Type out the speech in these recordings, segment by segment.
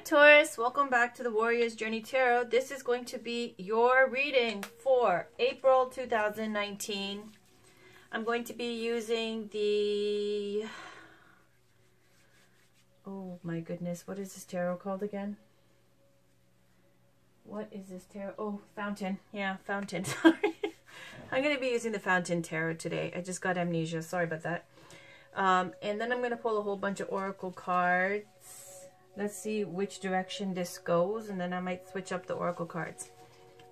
Taurus, welcome back to the Warrior's Journey Tarot. This is going to be your reading for April 2019. I'm going to be using the... Oh my goodness, what is this tarot called again? What is this tarot? Oh, Fountain. Yeah, Fountain. Sorry. I'm going to be using the Fountain Tarot today. I just got amnesia. Sorry about that. And then I'm going to pull a whole bunch of oracle cards. Let's see which direction this goes, and then I might switch up the oracle cards.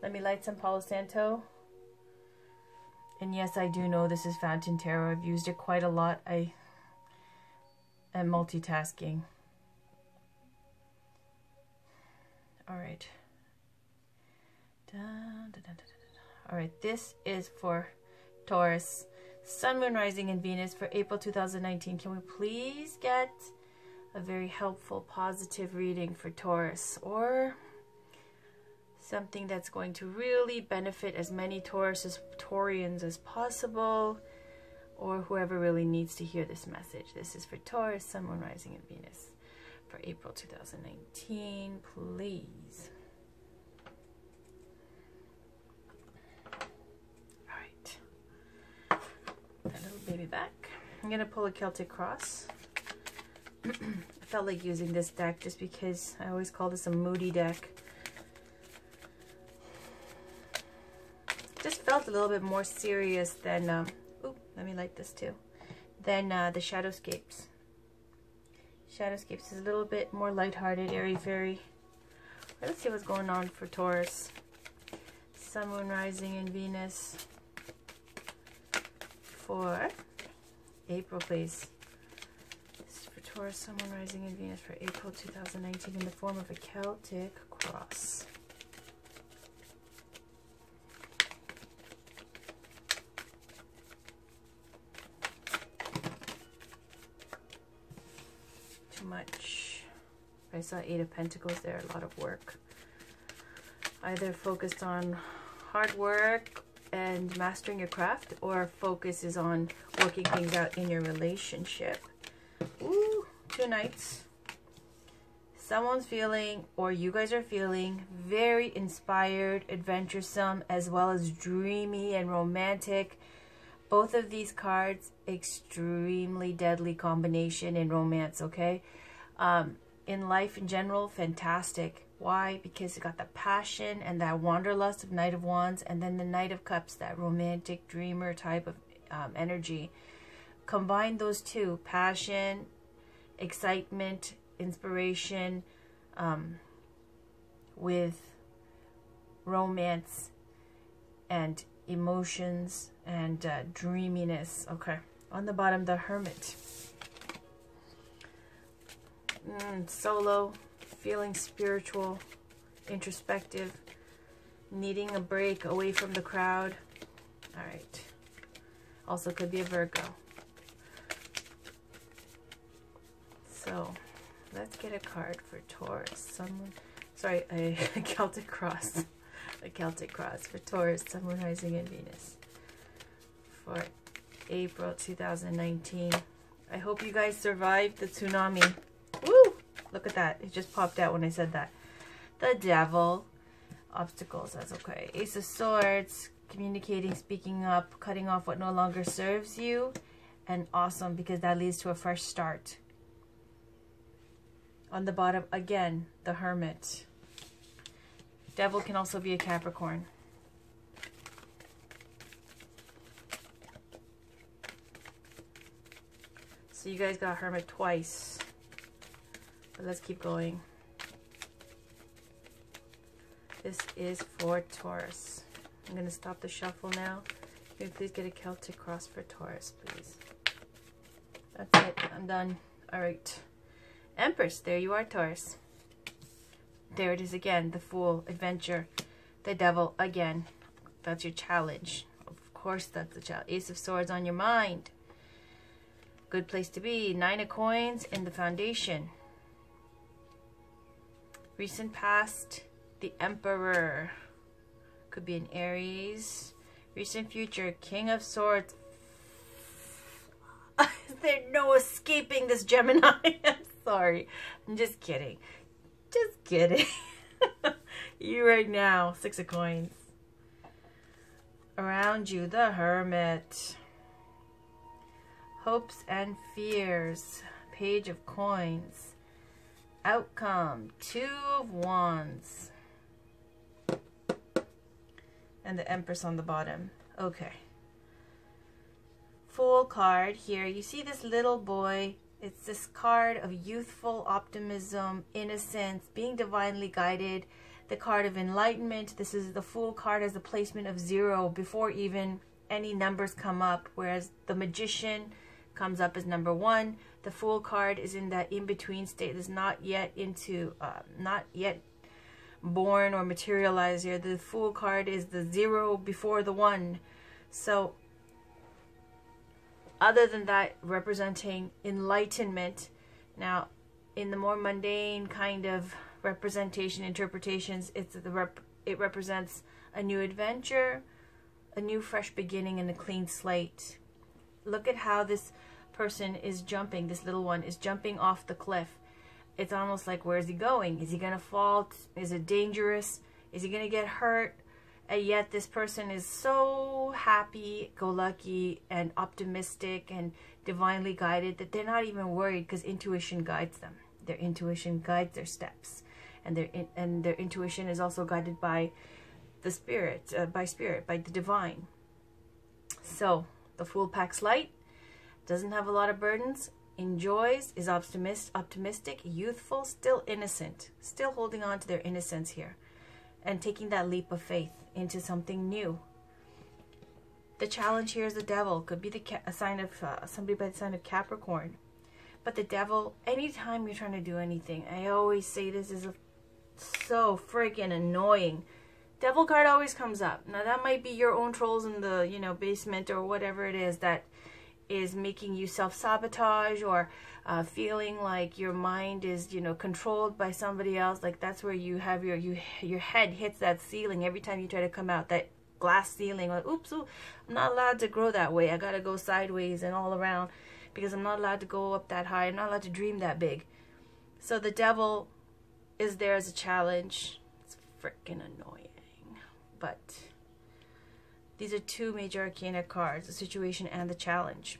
Let me light some Palo Santo. And yes, I do know this is Fountain Tarot. I've used it quite a lot. I am multitasking. Alright. Alright, this is for Taurus. Sun, Moon, Rising, and Venus for April 2019. Can we please get a very helpful, positive reading for Taurus, or something that's going to really benefit as many Taurians as possible, or whoever really needs to hear this message. This is for Taurus, Sun, Moon, Rising, and Venus for April 2019, please. All right, that little baby back. I'm gonna pull a Celtic Cross. I felt like using this deck just because I always call this a moody deck. Just felt a little bit more serious than, ooh, let me light this too, than the Shadowscapes. Shadowscapes is a little bit more lighthearted, airy-fairy. Let's see what's going on for Taurus. Sun, Moon, Rising, and Venus for April, please. Taurus, Sun, Moon, Rising, and Venus for April 2019 in the form of a Celtic Cross. Too much. I saw 8 of Pentacles there, a lot of work. Either focused on hard work and mastering your craft, or focus is on working things out in your relationship. Ooh, 2 Knights. Someone's feeling, or you guys are feeling, very inspired, adventuresome, as well as dreamy and romantic. Both of these cards, extremely deadly combination in romance, okay? In life in general, fantastic. Why? Because you got the passion and that wanderlust of Knight of Wands, and then the Knight of Cups, that romantic dreamer type of energy. Combine those two, passion, excitement, inspiration, with romance and emotions and dreaminess. Okay, on the bottom, the Hermit. Solo, feeling spiritual, introspective, needing a break away from the crowd. All right, also could be a Virgo. So let's get a card for Taurus. Sorry, a Celtic Cross. A Celtic Cross for Taurus, Sun, Moon, Rising, and Venus for April 2019. I hope you guys survived the tsunami. Woo! Look at that. It just popped out when I said that. The Devil. Obstacles, that's okay. Ace of Swords. Communicating, speaking up, cutting off what no longer serves you. And awesome, because that leads to a fresh start. On the bottom, again, the Hermit. Devil can also be a Capricorn. So you guys got Hermit twice. But let's keep going. This is for Taurus. I'm going to stop the shuffle now. Can you please get a Celtic Cross for Taurus, please? That's it. I'm done. All right. Empress, there you are, Taurus. There it is again, the Fool, adventure, the Devil again. That's your challenge. Of course, that's the challenge. Ace of Swords on your mind. Good place to be. 9 of Coins in the Foundation. Recent past, the Emperor. Could be an Aries. Recent future, King of Swords. There's no escaping this Gemini. I'm sorry. I'm just kidding. Just kidding. You right now, 6 of coins. Around you, the Hermit. Hopes and fears. Page of coins. Outcome, 2 of wands. And the Empress on the bottom. Okay. Fool card here. You see this little boy. It's this card of youthful optimism, innocence, being divinely guided. The card of enlightenment. This is the Fool card as the placement of 0 before even any numbers come up. Whereas the Magician comes up as number 1. The Fool card is in that in-between state. It's not yet born or materialized here. The Fool card is the 0 before the 1. So other than that, representing enlightenment. Now, in the more mundane kind of representation, interpretations, it represents a new adventure, a new fresh beginning, and a clean slate. Look at how this person is jumping. This little one is jumping off the cliff. It's almost like, where is he going? Is he going to fall? Is it dangerous? Is he going to get hurt? And yet this person is so happy-go-lucky and optimistic and divinely guided that they're not even worried, because intuition guides them. Their intuition guides their steps. And their intuition is also guided by the spirit, by the divine. So the Fool packs light, doesn't have a lot of burdens, enjoys, is optimistic, youthful, still innocent, still holding on to their innocence here, and taking that leap of faith into something new. The challenge here is the Devil. Could be a sign of somebody by the sign of Capricorn. But the Devil, anytime you're trying to do anything, I always say this is so freaking annoying. Devil card always comes up. Now that might be your own trolls in the basement or whatever it is that is making you self-sabotage, or feeling like your mind is controlled by somebody else. Like that's where you have your head hits that ceiling every time you try to come out, that glass ceiling. Like, oops, I'm not allowed to grow that way. I gotta go sideways and all around, because I'm not allowed to go up that high. I'm not allowed to dream that big. So the Devil is there as a challenge. It's freaking annoying. But these are 2 major arcana cards, the situation and the challenge.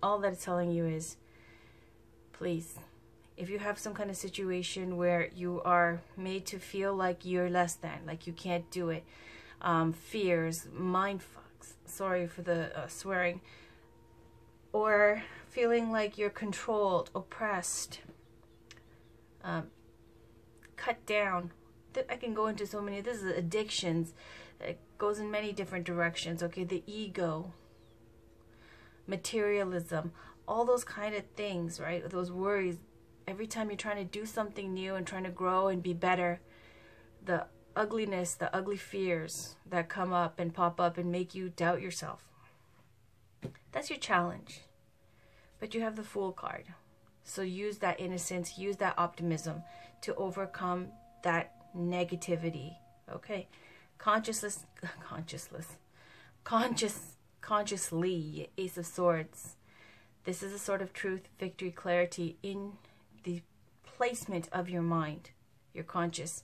All that it's telling you is, please, if you have some kind of situation where you are made to feel like you're less than, like you can't do it, fears, mind fucks, sorry for the swearing, or feeling like you're controlled, oppressed, cut down. I can go into so many. This is addictions. It goes in many different directions. Okay, the ego, materialism, all those kind of things, right? Those worries. Every time you're trying to do something new and trying to grow and be better, the ugliness, the ugly fears that come up and pop up and make you doubt yourself. That's your challenge. But you have the Fool card. So use that innocence, use that optimism to overcome that negativity. Okay, consciously, Ace of Swords. This is a sort of truth, victory, clarity in the placement of your mind, your conscious.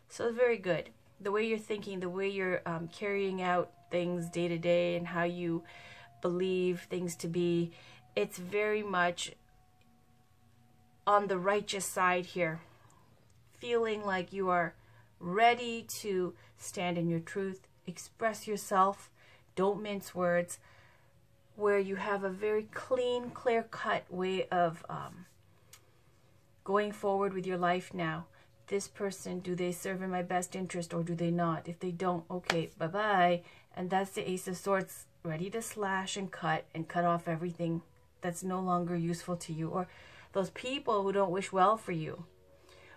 So it's very good. The way you're thinking, the way you're carrying out things day to day, and how you believe things to be, it's very much on the righteous side here. Feeling like you are ready to stand in your truth, express yourself, don't mince words, where you have a very clean, clear-cut way of going forward with your life now. This person, do they serve in my best interest or do they not? If they don't, okay, bye-bye. And that's the Ace of Swords, ready to slash and cut off everything that's no longer useful to you, or those people who don't wish well for you,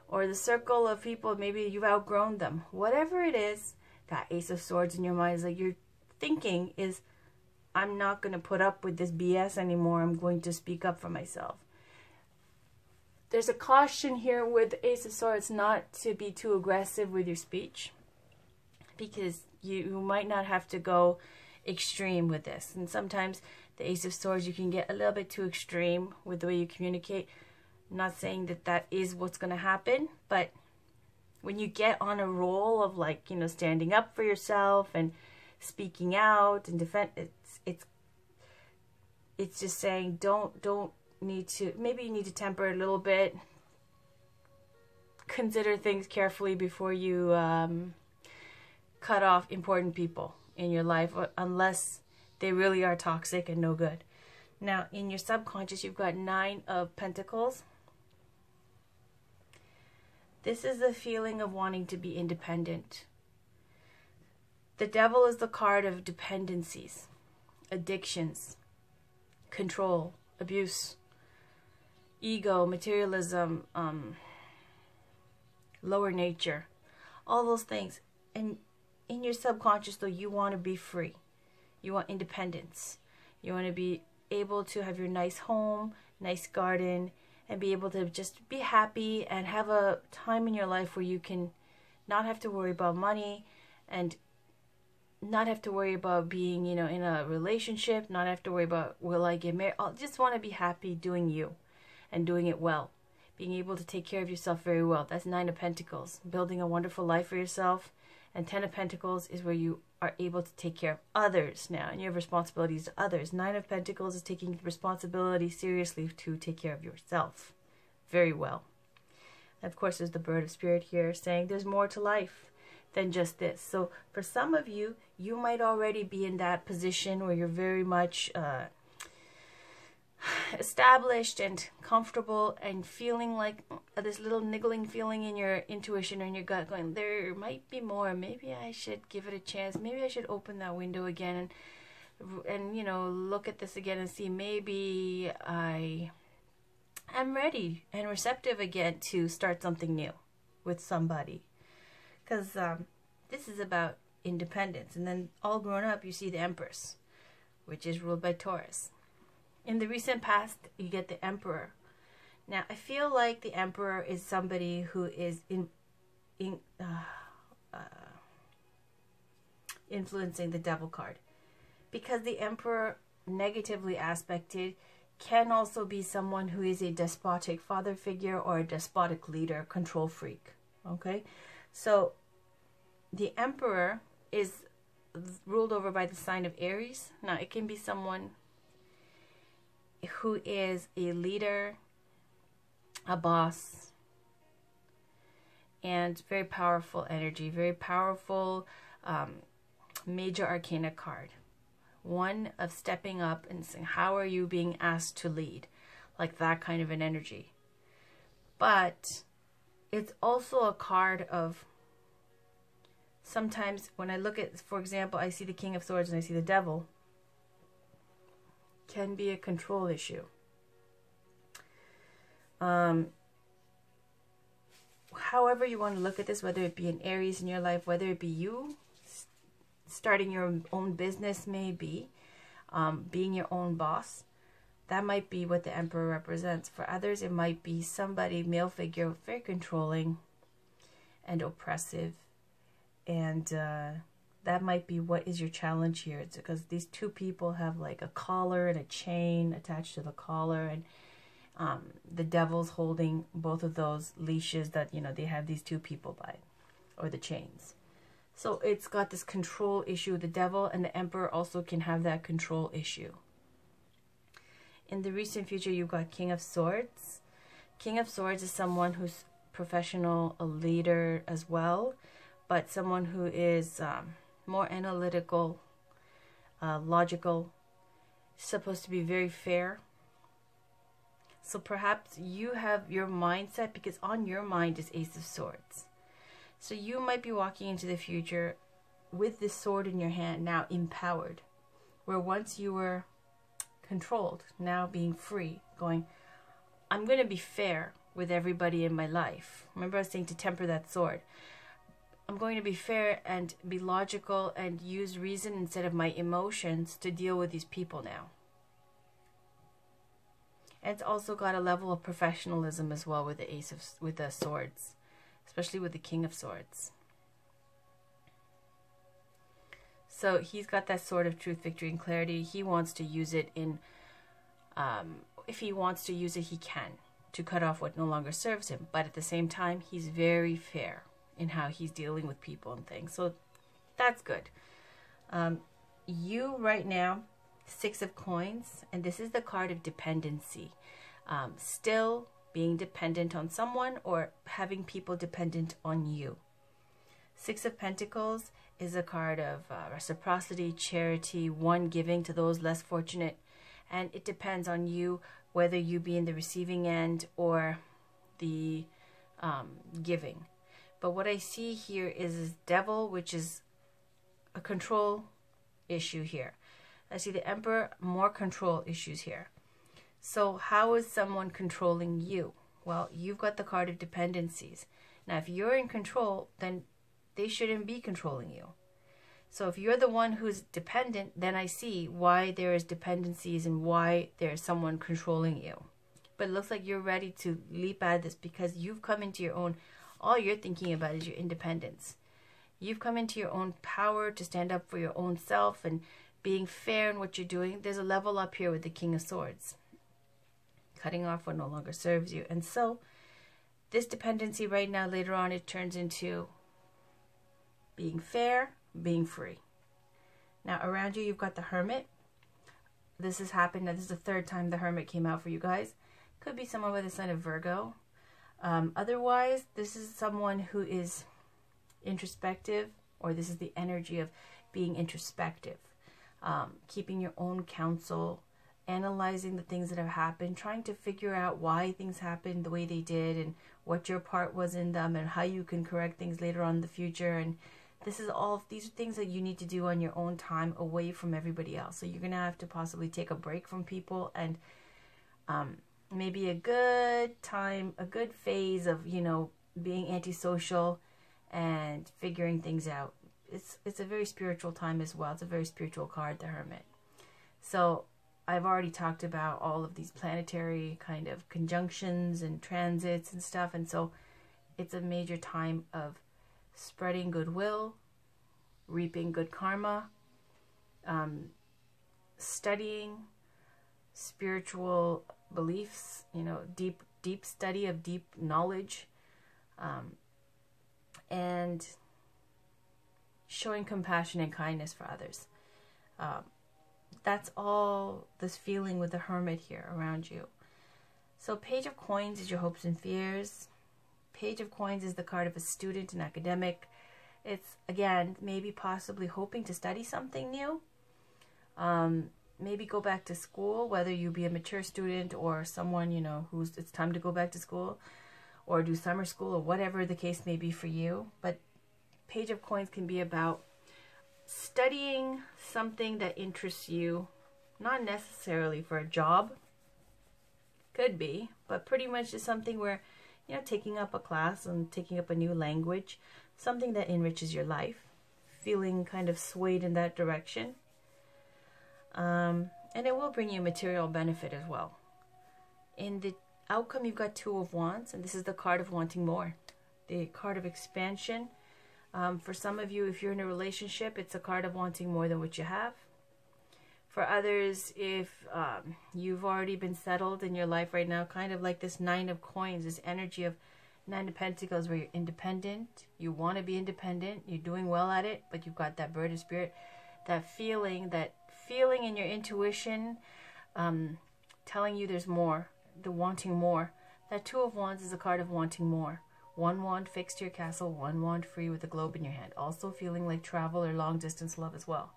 or the circle of people, maybe you've outgrown them. Whatever it is, that Ace of Swords in your mind is like, you're thinking is, I'm not going to put up with this BS anymore. I'm going to speak up for myself. There's a caution here with the Ace of Swords not to be too aggressive with your speech, because you might not have to go extreme with this. And sometimes the Ace of Swords, you can get a little bit too extreme with the way you communicate. I'm not saying that that is what's going to happen, but when you get on a roll of, like, you know, standing up for yourself and speaking out and defend, it's just saying don't need to, maybe you need to temper a little bit, consider things carefully before you cut off important people in your life, unless they really are toxic and no good. Now, in your subconscious, you've got 9 of Pentacles. This is the feeling of wanting to be independent. The Devil is the card of dependencies, addictions, control, abuse, ego, materialism, lower nature, all those things. And in your subconscious, though, you want to be free. You want independence. You want to be able to have your nice home, nice garden, and be able to just be happy and have a time in your life where you can not have to worry about money and not have to worry about being, you know, in a relationship, not have to worry about, will I get married? I just want to be happy doing you and doing it well. Being able to take care of yourself very well. That's 9 of Pentacles. Building a wonderful life for yourself. And 10 of Pentacles is where you are able to take care of others now. And you have responsibilities to others. 9 of Pentacles is taking responsibility seriously to take care of yourself. Very well. And of course, there's the Bird of Spirit here saying there's more to life than just this. So for some of you, you might already be in that position where you're very much established and comfortable and feeling like this little niggling feeling in your intuition or in your gut going, there might be more. Maybe I should give it a chance. Maybe I should open that window again and you know, look at this again and see, maybe I am ready and receptive again to start something new with somebody. Because this is about independence. And then all grown up, you see the Empress, which is ruled by Taurus. In the recent past, you get the Emperor. Now, I feel like the Emperor is somebody who is influencing the Devil card. Because the Emperor, negatively aspected, can also be someone who is a despotic father figure or a despotic leader, control freak. Okay? So, the Emperor is ruled over by the sign of Aries. Now, it can be someone who is a leader, a boss, and very powerful energy, very powerful major arcana card. One of stepping up and saying, how are you being asked to lead? Like that kind of an energy. But it's also a card of, sometimes when I look at, for example, I see the King of Swords and I see the Devil, can be a control issue. However you want to look at this, whether it be an Aries in your life, whether it be you starting your own business, maybe being your own boss, that might be what the Emperor represents. For others, it might be somebody, male figure, very controlling and oppressive, and that might be what is your challenge here. It's because these two people have like a collar and a chain attached to the collar, and the Devil's holding both of those leashes that, you know, they have these two people by, or the chains. So it's got this control issue. The Devil and the Emperor also can have that control issue. In the recent future, you've got King of Swords. King of Swords is someone who's professional, a leader as well, but someone who is more analytical, logical, supposed to be very fair. So perhaps you have your mindset, because on your mind is Ace of Swords. So you might be walking into the future with this sword in your hand, now empowered, where once you were controlled, now being free, going, I'm going to be fair with everybody in my life. Remember I was saying to temper that sword. I'm going to be fair and be logical and use reason instead of my emotions to deal with these people now. And it's also got a level of professionalism as well with the Swords, especially with the King of Swords. So he's got that sword of truth, victory, and clarity. He wants to use it in, if he wants to use it, he can. to cut off what no longer serves him. But at the same time, he's very fair in how he's dealing with people and things. So that's good. You right now, 6 of Coins, and this is the card of dependency. Still being dependent on someone or having people dependent on you. 6 of Pentacles is a card of reciprocity, charity, one giving to those less fortunate. And it depends on you whether you be in the receiving end or the giving. But what I see here is this Devil, which is a control issue here. I see the Emperor, more control issues here. So how is someone controlling you? Well, you've got the card of dependencies. Now, if you're in control, then they shouldn't be controlling you. So if you're the one who's dependent, then I see why there is dependencies and why there's someone controlling you. But it looks like you're ready to leap at this because you've come into your own. All you're thinking about is your independence. You've come into your own power to stand up for your own self and being fair in what you're doing. There's a level up here with the King of Swords. Cutting off what no longer serves you. And so this dependency right now, later on, it turns into being fair, being free. Now around you, you've got the Hermit. This has happened. Now this is the 3rd time the Hermit came out for you guys. Could be someone with a sign of Virgo. Otherwise, this is someone who is introspective, or this is the energy of being introspective. Keeping your own counsel, analyzing the things that have happened, trying to figure out why things happened the way they did and what your part was in them and how you can correct things later on in the future. And these are things that you need to do on your own time away from everybody else. So you're going to have to possibly take a break from people and maybe a good time, a good phase of, you know, being antisocial and figuring things out. It's a very spiritual time as well. It's a very spiritual card, the Hermit. So I've already talked about all of these planetary kind of conjunctions and transits and stuff. And so it's a major time of spreading goodwill, reaping good karma, studying spiritual beliefs, you know, deep study of deep knowledge, and showing compassion and kindness for others. That's all this feeling with the Hermit here around you. So Page of Coins is your hopes and fears. Page of Coins is the card of a student, an academic. It's, again, maybe possibly hoping to study something new. Maybe go back to school, whether you be a mature student or someone, you know, who's it's time to go back to school or do summer school or whatever the case may be for you. But Page of Coins can be about studying something that interests you, not necessarily for a job. Could be, but pretty much just something where, you know, taking up a class and taking up a new language, something that enriches your life, feeling kind of swayed in that direction. And it will bring you material benefit as well. In the outcome, you've got 2 of Wands, and this is the card of wanting more, the card of expansion. For some of you, if you're in a relationship, it's a card of wanting more than what you have. For others, if you've already been settled in your life right now, kind of like this 9 of Coins, this energy of 9 of Pentacles where you're independent, you want to be independent, you're doing well at it, but you've got that bird of spirit, that feeling in your intuition telling you there's more, the wanting more. That 2 of Wands is a card of wanting more. 1 wand fixed to your castle, 1 wand free with a globe in your hand. Also feeling like travel or long distance love as well.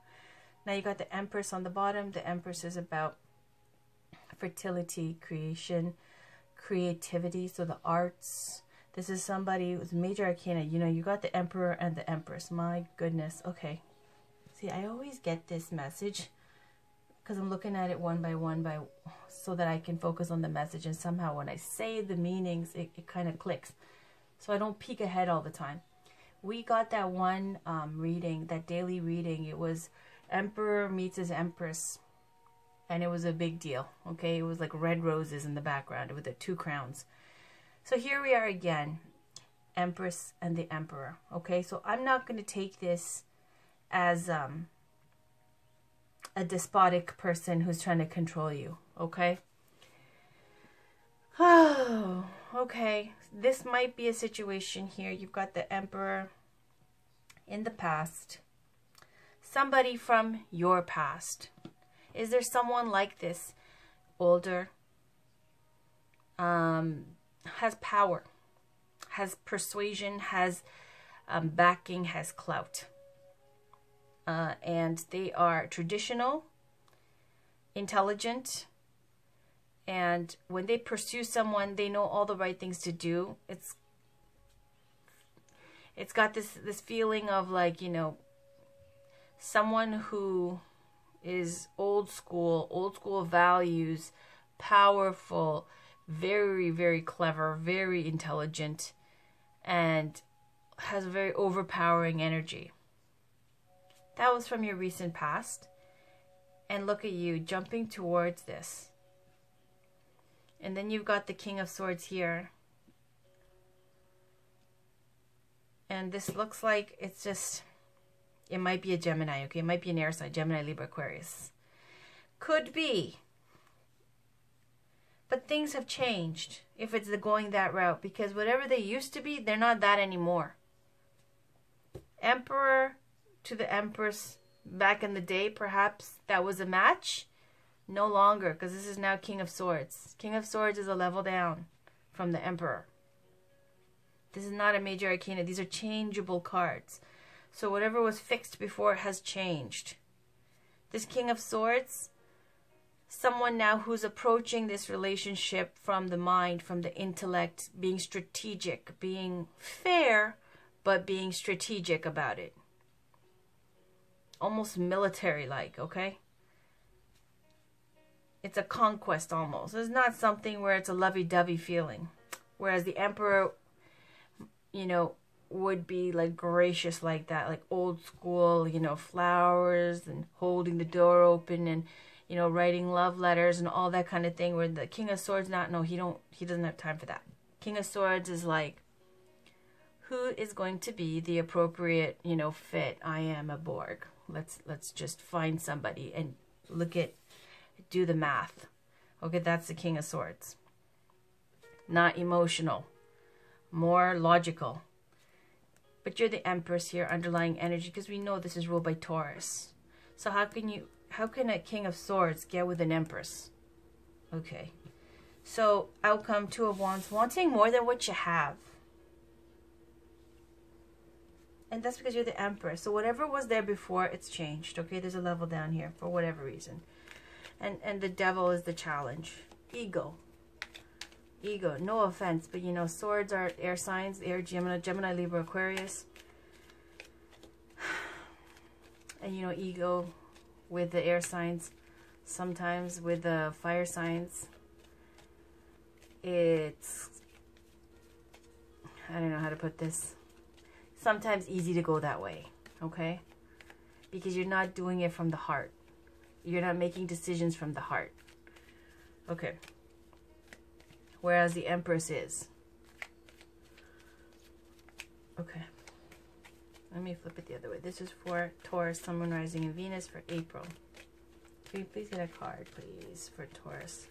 Now you got the Empress on the bottom. The Empress is about fertility, creation, creativity, so the arts. This is somebody with major arcana. You know, you got the Emperor and the Empress. My goodness. Okay. See, I always get this message because I'm looking at it one by one so that I can focus on the message. And somehow when I say the meanings, it kind of clicks. So I don't peek ahead all the time. We got that one reading, that daily reading. It was Emperor meets his Empress. And it was a big deal. Okay, it was like red roses in the background with the 2 crowns. So here we are again. Empress and the Emperor. Okay, so I'm not going to take this as a despotic person who's trying to control you. Okay. Oh, okay. This might be a situation here. You've got the Emperor in the past. Somebody from your past. Is there someone like this? Older. Has power. Has persuasion. Has backing. Has clout. And they are traditional. Intelligent. And when they pursue someone, they know all the right things to do. It's got this feeling of like, you know, someone who is old school values, powerful, very, very clever, very intelligent, and has a very overpowering energy. That was from your recent past. And look at you jumping towards this. And then you've got the King of Swords here. And this looks like it's just, it might be a Gemini, okay? It might be an air sign, Gemini, Libra, Aquarius. Could be. But things have changed if it's going that route. Because whatever they used to be, they're not that anymore. Emperor to the Empress back in the day, perhaps that was a match. No longer, because this is now King of Swords. King of Swords is a level down from the Emperor. This is not a major arcana. These are changeable cards. So whatever was fixed before has changed. This King of Swords, someone now who's approaching this relationship from the mind, from the intellect, being strategic, being fair, but being strategic about it. Almost military-like, okay? It's a conquest almost. It's not something where it's a lovey-dovey feeling. Whereas the Emperor, you know, would be like gracious like that. Like old school, you know, flowers and holding the door open and, you know, writing love letters and all that kind of thing. Where the King of Swords, he doesn't have time for that. King of Swords is like, who is going to be the appropriate, you know, fit? I am a Borg. Let's just find somebody and do the math. Okay, that's the King of Swords. Not emotional. More logical. But you're the Empress here, underlying energy, because we know this is ruled by Taurus. So how can a King of Swords get with an Empress? Okay. So outcome, Two of Wands, wanting more than what you have. And that's because you're the Empress. So whatever was there before, it's changed. Okay, there's a level down here for whatever reason. And the Devil is the challenge. Ego. Ego. No offense, but you know, swords are air signs. Air, Gemini, Libra, Aquarius. And you know, ego with the air signs. Sometimes with the fire signs. It's, I don't know how to put this. Sometimes easy to go that way. Okay? Because you're not doing it from the heart. You're not making decisions from the heart. Okay. Whereas the Empress is. Okay. Let me flip it the other way. This is for Taurus, Sun, Moon, Rising, and Venus for April. Can you please get a card, please, for Taurus,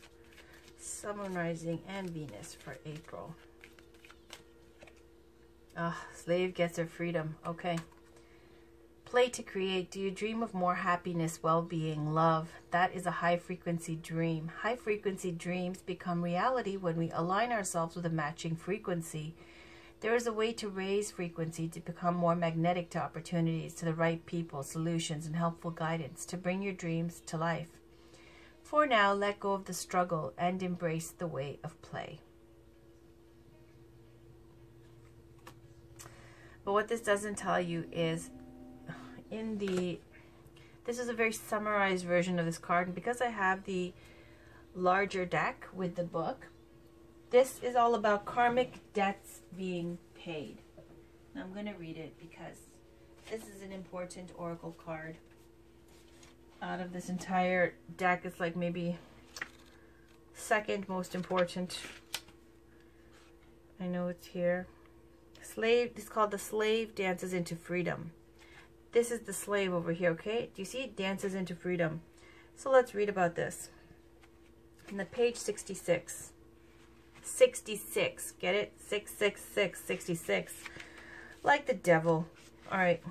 Sun, Moon, Rising, and Venus for April? Slave gets her freedom. Okay. Play to create. Do you dream of more happiness, well-being, love? That is a high-frequency dream. High-frequency dreams become reality when we align ourselves with a matching frequency. There is a way to raise frequency to become more magnetic to opportunities, to the right people, solutions, and helpful guidance to bring your dreams to life. For now, let go of the struggle and embrace the way of play. But what this doesn't tell you is, this is a very summarized version of this card, and because I have the larger deck with the book, this is all about karmic debts being paid. Now I'm going to read it because this is an important oracle card. Out of this entire deck, it's like maybe second most important. I know it's here. Slave, it's called The Slave Dances into Freedom. This is the slave over here, okay? Do you see it dances into freedom? So let's read about this. In the page 66, 66. Get it? 666, 66. Like the devil. All right.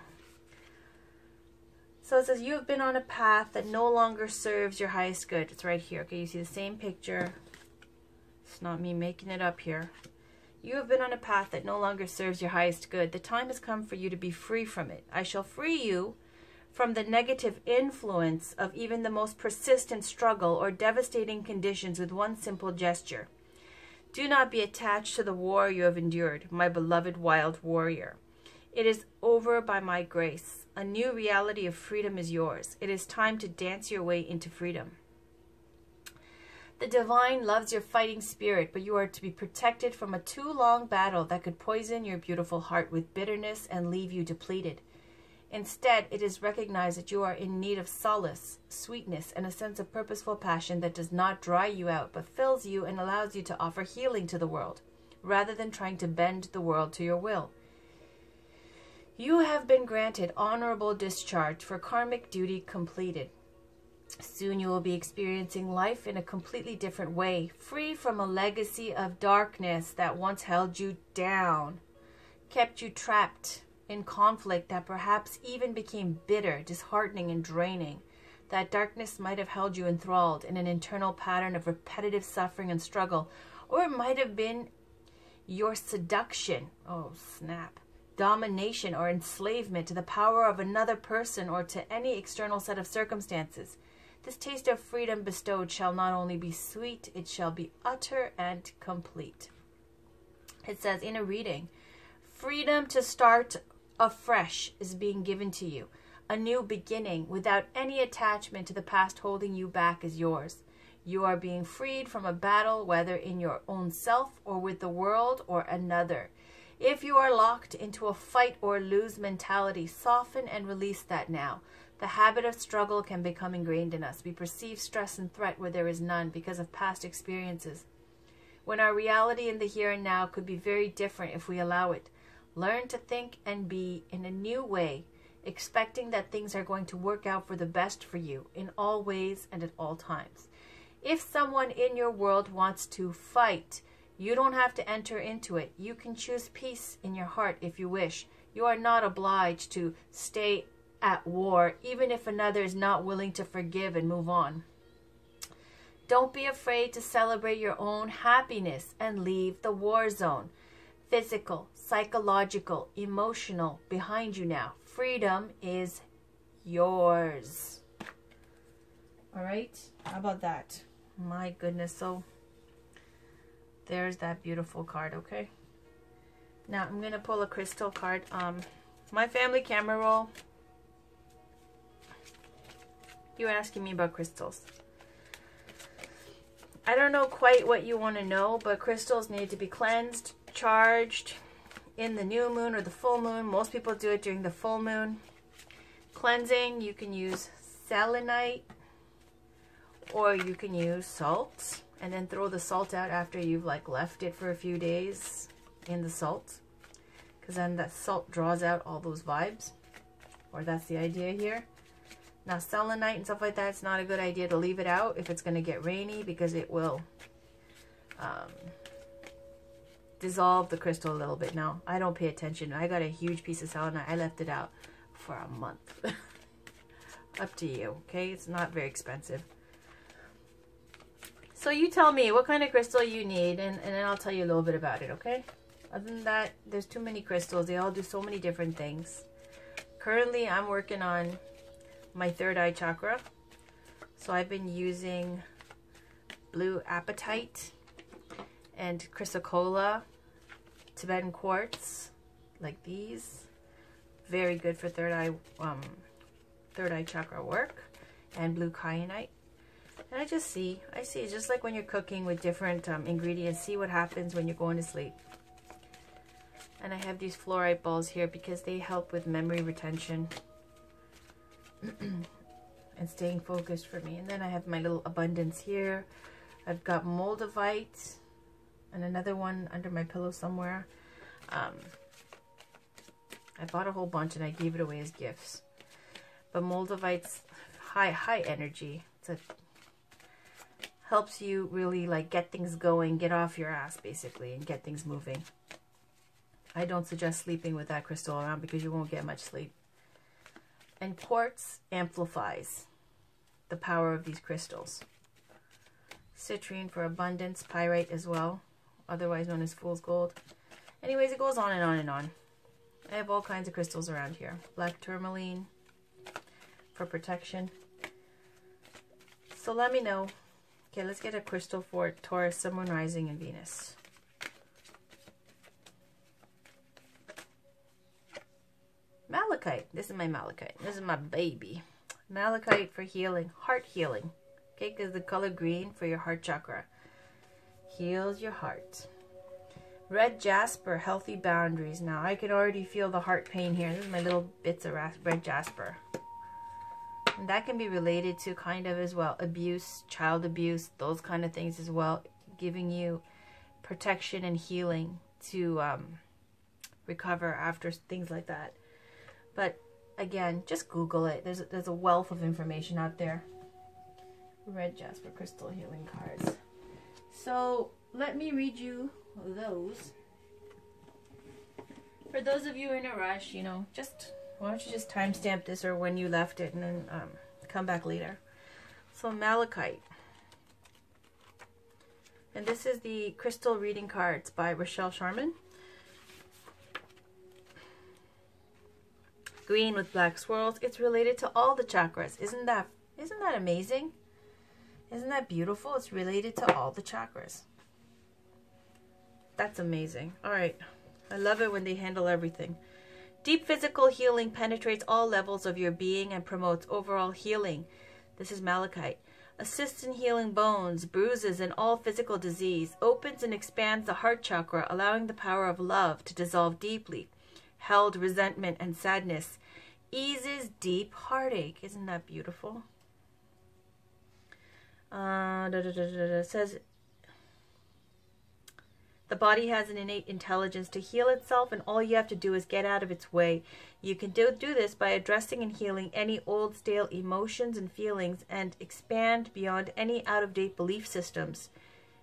So it says, you have been on a path that no longer serves your highest good. It's right here. Okay, you see the same picture. It's not me making it up here. You have been on a path that no longer serves your highest good. The time has come for you to be free from it. I shall free you from the negative influence of even the most persistent struggle or devastating conditions with one simple gesture. Do not be attached to the war you have endured, my beloved wild warrior. It is over by my grace. A new reality of freedom is yours. It is time to dance your way into freedom. The divine loves your fighting spirit, but you are to be protected from a too long battle that could poison your beautiful heart with bitterness and leave you depleted. Instead, it is recognized that you are in need of solace, sweetness, and a sense of purposeful passion that does not dry you out, but fills you and allows you to offer healing to the world, rather than trying to bend the world to your will. You have been granted honorable discharge for karmic duty completed. Soon you will be experiencing life in a completely different way, free from a legacy of darkness that once held you down, kept you trapped in conflict that perhaps even became bitter, disheartening, and draining. That darkness might have held you enthralled in an internal pattern of repetitive suffering and struggle, or it might have been your seduction, oh snap, domination or enslavement to the power of another person or to any external set of circumstances. This taste of freedom bestowed shall not only be sweet, it shall be utter and complete. It says in a reading, freedom to start afresh is being given to you. A new beginning without any attachment to the past holding you back is yours. You are being freed from a battle, whether in your own self or with the world or another. If you are locked into a fight or lose mentality, soften and release that now. The habit of struggle can become ingrained in us. We perceive stress and threat where there is none because of past experiences, when our reality in the here and now could be very different if we allow it. Learn to think and be in a new way, expecting that things are going to work out for the best for you in all ways and at all times. If someone in your world wants to fight, you don't have to enter into it. You can choose peace in your heart if you wish. You are not obliged to stay at war, even if another is not willing to forgive and move on. Don't be afraid to celebrate your own happiness and leave the war zone. Physical, psychological, emotional, behind you now. Freedom is yours. All right, how about that? My goodness, so there's that beautiful card, okay? Now I'm gonna pull a crystal card. My family camera roll. You were asking me about crystals. I don't know quite what you want to know, but crystals need to be cleansed, charged in the new moon or the full moon. Most people do it during the full moon. Cleansing, you can use selenite or you can use salt, and then throw the salt out after you've like left it for a few days in the salt, because then that salt draws out all those vibes, or that's the idea here. Now selenite and stuff like that, it's not a good idea to leave it out if it's going to get rainy, because it will dissolve the crystal a little bit. Now I don't pay attention. I got a huge piece of selenite. I left it out for a month. Up to you, okay? It's not very expensive. So you tell me what kind of crystal you need, and then I'll tell you a little bit about it, okay? Other than that, there's too many crystals. They all do so many different things. Currently, I'm working on my third eye chakra. So I've been using blue apatite and chrysocolla, Tibetan quartz, like these. Very good for third eye chakra work. And blue kyanite. And I see it's just like when you're cooking with different ingredients. See what happens when you're going to sleep. And I have these fluorite balls here because they help with memory retention and staying focused for me. And then I have my little abundance here. I've got moldavite and another one under my pillow somewhere. I bought a whole bunch and I gave it away as gifts. But moldavite's high energy. It's a helps you really like get things going, get off your ass basically, and get things moving. I don't suggest sleeping with that crystal around because you won't get much sleep. And quartz amplifies the power of these crystals. Citrine for abundance, pyrite as well, otherwise known as fool's gold. Anyways, it goes on and on and on. I have all kinds of crystals around here. Black tourmaline for protection. So let me know. Okay, let's get a crystal for Taurus, Sun, Moon, Rising, and Venus. Malachite. This is my malachite. This is my baby. Malachite for healing, heart healing. Okay, because the color green for your heart chakra heals your heart. Red jasper, healthy boundaries. Now I can already feel the heart pain here. This is my little bits of red jasper. And that can be related to kind of as well abuse, child abuse, those kind of things as well, giving you protection and healing to recover after things like that. But again, just Google it. There's a wealth of information out there. Red jasper crystal healing cards. So let me read you those. For those of you in a rush, you know, just why don't you just timestamp this or when you left it and then come back later. So malachite. And this is the crystal reading cards by Rochelle Sharman. Green with black swirls. It's related to all the chakras. Isn't that amazing? Isn't that beautiful? It's related to all the chakras. That's amazing. All right. I love it when they handle everything. Deep physical healing penetrates all levels of your being and promotes overall healing. This is malachite. Assists in healing bones, bruises, and all physical disease. Opens and expands the heart chakra, allowing the power of love to dissolve deeply. Held resentment and sadness. Eases deep heartache. Isn't that beautiful? It says the body has an innate intelligence to heal itself, and all you have to do is get out of its way. You can do this by addressing and healing any old stale emotions and feelings and expand beyond any out-of-date belief systems.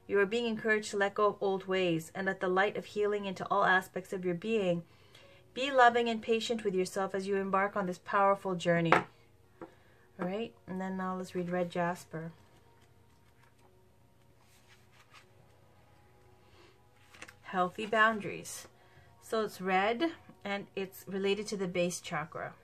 You are being encouraged to let go of old ways and let the light of healing into all aspects of your being. Be loving and patient with yourself as you embark on this powerful journey. All right, and then now let's read red jasper. Healthy boundaries. So it's red and it's related to the base chakra.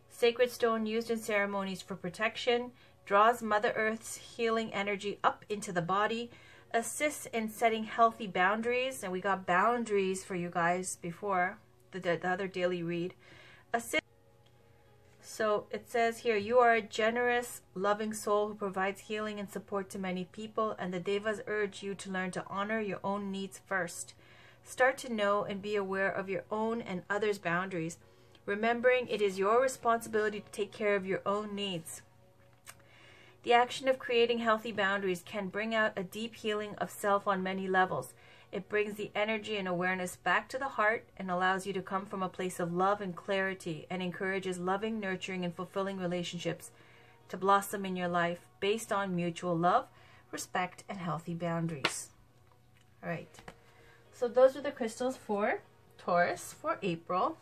Sacred stone used in ceremonies for protection, draws Mother Earth's healing energy up into the body, assists in setting healthy boundaries, and we got boundaries for you guys before the other daily read. So it says here, you are a generous, loving soul who provides healing and support to many people, and the Devas urge you to learn to honor your own needs first. Start to know and be aware of your own and others' boundaries, remembering it is your responsibility to take care of your own needs. The action of creating healthy boundaries can bring out a deep healing of self on many levels. It brings the energy and awareness back to the heart and allows you to come from a place of love and clarity, and encourages loving, nurturing, and fulfilling relationships to blossom in your life based on mutual love, respect, and healthy boundaries. All right. So those are the crystals for Taurus for April.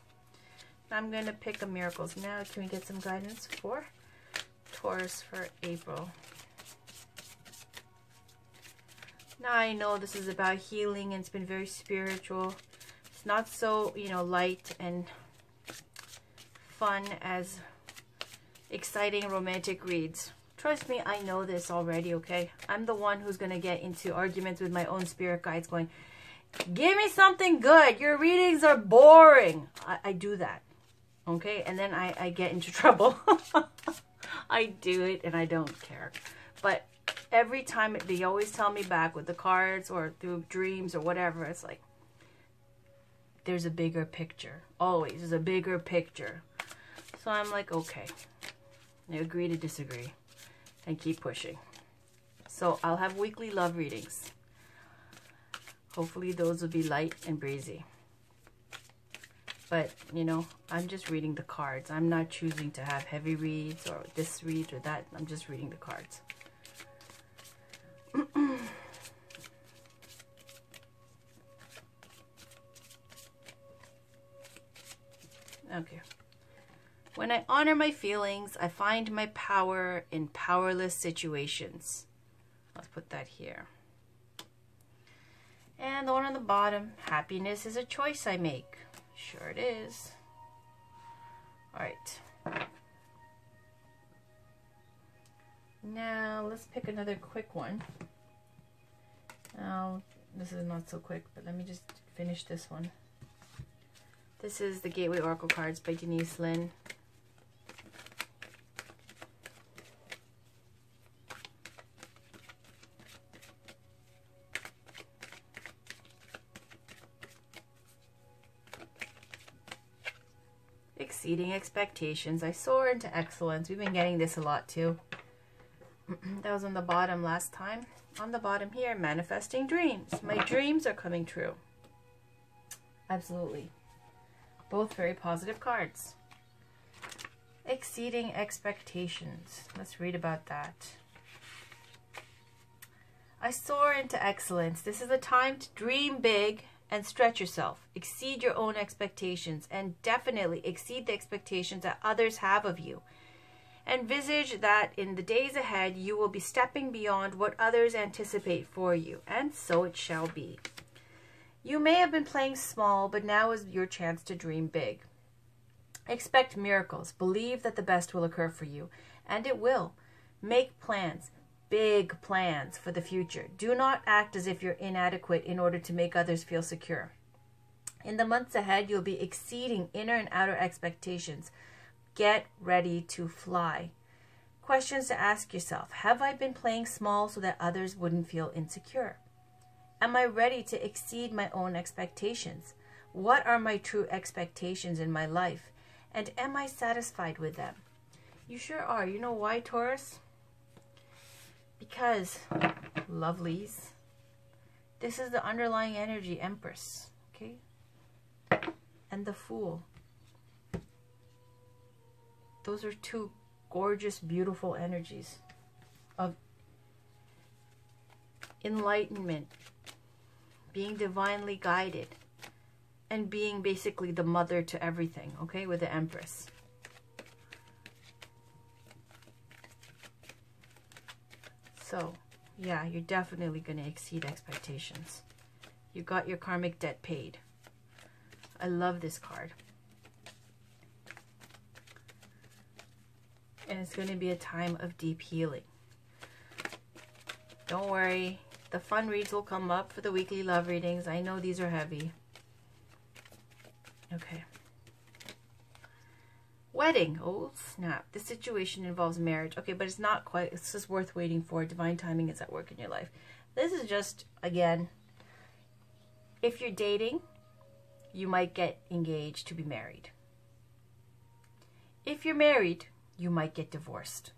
I'm going to pick a miracles now. Can we get some guidance for Taurus for April? Now I know this is about healing and it's been very spiritual. It's not so, you know, light and fun as exciting romantic reads. Trust me, I know this already, okay? I'm the one who's going to get into arguments with my own spirit guides going, give me something good. Your readings are boring. I do that, okay? And then I get into trouble. I do it and I don't care. But every time they always tell me back with the cards or through dreams or whatever, it's like, there's a bigger picture. Always, there's a bigger picture. So I'm like, okay, I agree to disagree and keep pushing. So I'll have weekly love readings. Hopefully those will be light and breezy. But, you know, I'm just reading the cards. I'm not choosing to have heavy reads or this read or that. I'm just reading the cards. Okay. When I honor my feelings, I find my power in powerless situations. Let's put that here. And the one on the bottom, happiness is a choice I make. Sure it is. All right. Now let's pick another quick one. Now, this is not so quick, but let me just finish this one. This is the Gateway Oracle cards by Denise Lynn. Exceeding expectations. I soar into excellence. We've been getting this a lot too. That was on the bottom last time. On the bottom here, manifesting dreams. My dreams are coming true. Absolutely. Both very positive cards. Exceeding expectations. Let's read about that. I soar into excellence. This is a time to dream big and stretch yourself. Exceed your own expectations and definitely exceed the expectations that others have of you. Envisage that in the days ahead you will be stepping beyond what others anticipate for you, and so it shall be. You may have been playing small, but now is your chance to dream big. Expect miracles. Believe that the best will occur for you, and it will. Make plans, big plans for the future. Do not act as if you're inadequate in order to make others feel secure. In the months ahead, you'll be exceeding inner and outer expectations. Get ready to fly. Questions to ask yourself. Have I been playing small so that others wouldn't feel insecure? Am I ready to exceed my own expectations? What are my true expectations in my life? And am I satisfied with them? You sure are. You know why, Taurus? Because, lovelies, this is the underlying energy, Empress. Okay? And the Fool. Those are two gorgeous, beautiful energies of enlightenment, being divinely guided, and being basically the mother to everything, okay, with the Empress. So, yeah, you're definitely going to exceed expectations. You got your karmic debt paid. I love this card. And it's going to be a time of deep healing. Don't worry. The fun reads will come up for the weekly love readings. I know these are heavy. Okay. Wedding. Oh, snap. This situation involves marriage. Okay, but it's not quite. It's just worth waiting for. Divine timing is at work in your life. This is just, again, if you're dating, you might get engaged to be married. If you're married, you might get divorced.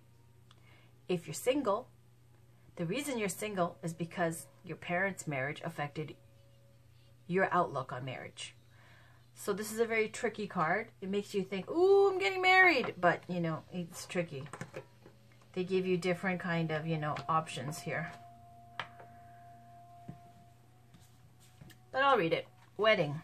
If you're single, the reason you're single is because your parents' marriage affected your outlook on marriage. So this is a very tricky card. It makes you think, ooh, I'm getting married. But, you know, it's tricky. They give you different kind of, you know, options here. But I'll read it. Wedding.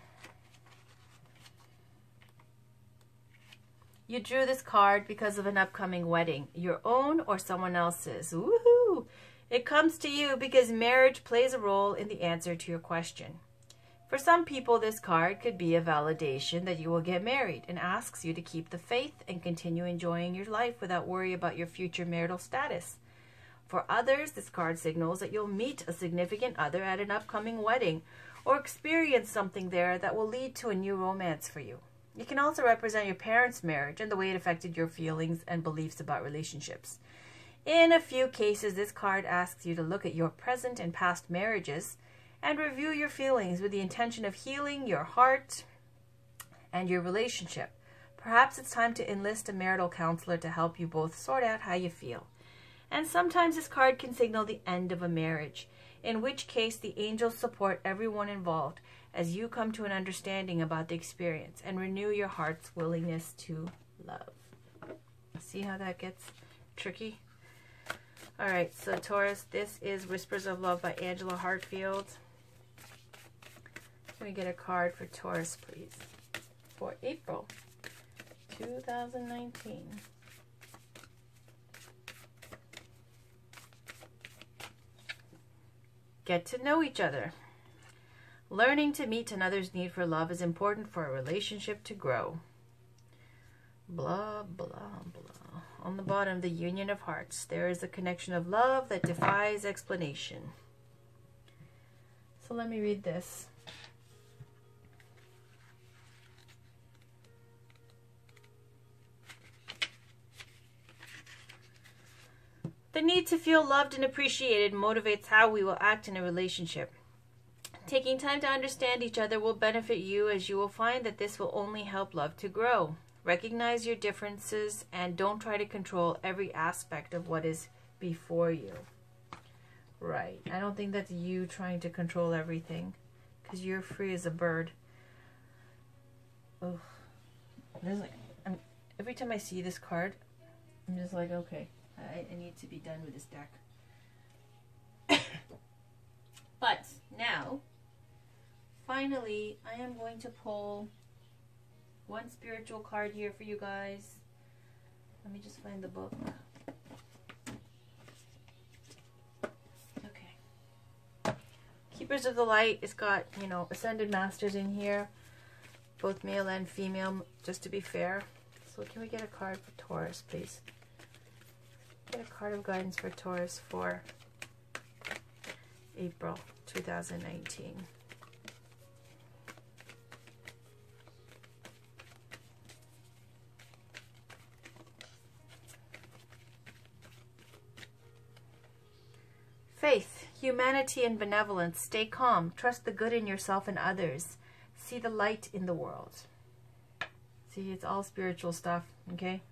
You drew this card because of an upcoming wedding, your own or someone else's. Woohoo! It comes to you because marriage plays a role in the answer to your question. For some people, this card could be a validation that you will get married and asks you to keep the faith and continue enjoying your life without worry about your future marital status. For others, this card signals that you'll meet a significant other at an upcoming wedding or experience something there that will lead to a new romance for you. It can also represent your parents' marriage and the way it affected your feelings and beliefs about relationships. In a few cases, this card asks you to look at your present and past marriages and review your feelings with the intention of healing your heart and your relationship. Perhaps it's time to enlist a marital counselor to help you both sort out how you feel. And sometimes this card can signal the end of a marriage, in which case the angels support everyone involved as you come to an understanding about the experience and renew your heart's willingness to love. See how that gets tricky? All right, so Taurus, this is Whispers of Love by Angela Hartfield. Let me get a card for Taurus, please, for April 2019. Get to know each other. Learning to meet another's need for love is important for a relationship to grow. Blah, blah, blah. On the bottom, the union of hearts. There is a connection of love that defies explanation. So let me read this. The need to feel loved and appreciated motivates how we will act in a relationship. Taking time to understand each other will benefit you, as you will find that this will only help love to grow. Recognize your differences and don't try to control every aspect of what is before you. Right. I don't think that's you trying to control everything, because you're free as a bird. Ugh. There's like, every time I see this card, I'm just like, okay, I need to be done with this deck. But now, finally, I am going to pull one spiritual card here for you guys. Let me just find the book. Okay. Keepers of the Light. It's got, you know, Ascended Masters in here. Both male and female, just to be fair. So can we get a card for Taurus, please? Get a card of guidance for Taurus for April 2019. Faith, humanity, and benevolence. Stay calm. Trust the good in yourself and others. See the light in the world. See, it's all spiritual stuff, okay?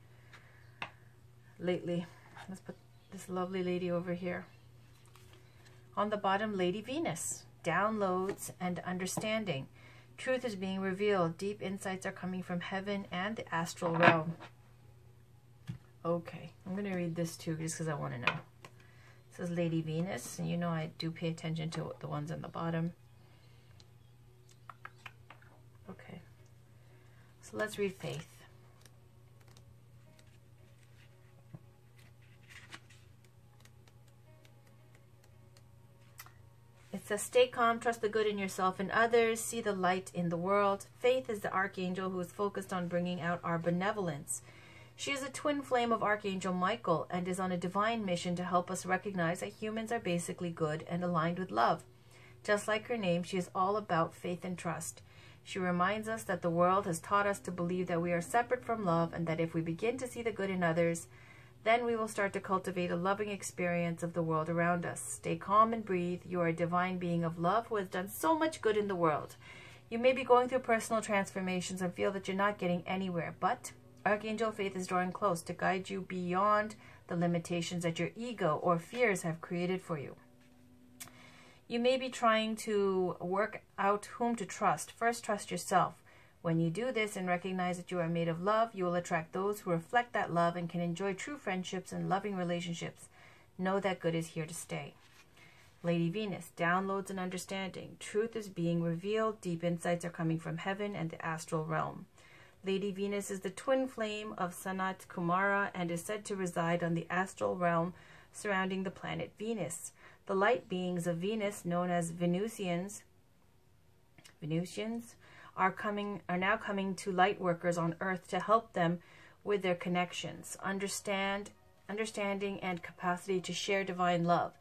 Lately. Let's put this lovely lady over here. On the bottom, Lady Venus. Downloads and understanding. Truth is being revealed. Deep insights are coming from heaven and the astral realm. Okay, I'm going to read this too, just because I want to know. It says Lady Venus, and you know I do pay attention to the ones on the bottom. Okay, so let's read Faith. It says, stay calm, trust the good in yourself and others, see the light in the world. Faith is the archangel who is focused on bringing out our benevolence. She is a twin flame of Archangel Michael and is on a divine mission to help us recognize that humans are basically good and aligned with love. Just like her name, she is all about faith and trust. She reminds us that the world has taught us to believe that we are separate from love, and that if we begin to see the good in others, then we will start to cultivate a loving experience of the world around us. Stay calm and breathe. You are a divine being of love who has done so much good in the world. You may be going through personal transformations and feel that you're not getting anywhere, but Archangel Faith is drawing close to guide you beyond the limitations that your ego or fears have created for you. You may be trying to work out whom to trust. First, trust yourself. When you do this and recognize that you are made of love, you will attract those who reflect that love and can enjoy true friendships and loving relationships. Know that good is here to stay. Lady Venus, downloads and understanding. Truth is being revealed. Deep insights are coming from heaven and the astral realm. Lady Venus is the twin flame of Sanat Kumara and is said to reside on the astral realm surrounding the planet Venus. The light beings of Venus, known as Venusians, are now coming to light workers on Earth to help them with their connections, understanding, and capacity to share divine love.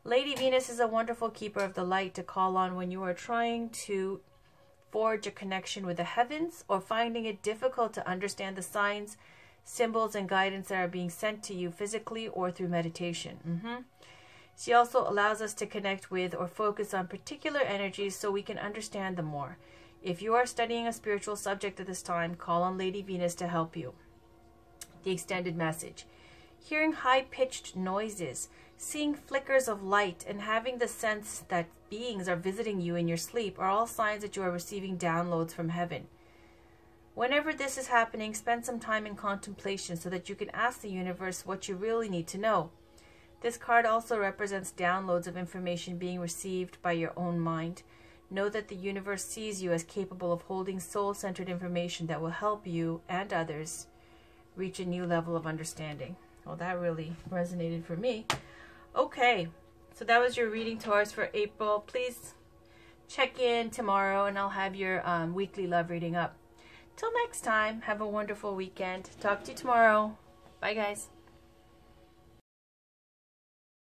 Lady Venus is a wonderful keeper of the light to call on when you are trying to forge a connection with the heavens or finding it difficult to understand the signs, symbols, and guidance that are being sent to you physically or through meditation. She also allows us to connect with or focus on particular energies so we can understand them more. If you are studying a spiritual subject at this time, call on Lady Venus to help you. The extended message. Hearing high-pitched noises, seeing flickers of light, and having the sense that beings are visiting you in your sleep are all signs that you are receiving downloads from heaven. Whenever this is happening, spend some time in contemplation so that you can ask the universe what you really need to know. This card also represents downloads of information being received by your own mind. Know that the universe sees you as capable of holding soul-centered information that will help you and others reach a new level of understanding. Well, that really resonated for me. Okay, so that was your reading, Taurus, for April. Please check in tomorrow and I'll have your weekly love reading up. Till next time, have a wonderful weekend. Talk to you tomorrow. Bye, guys.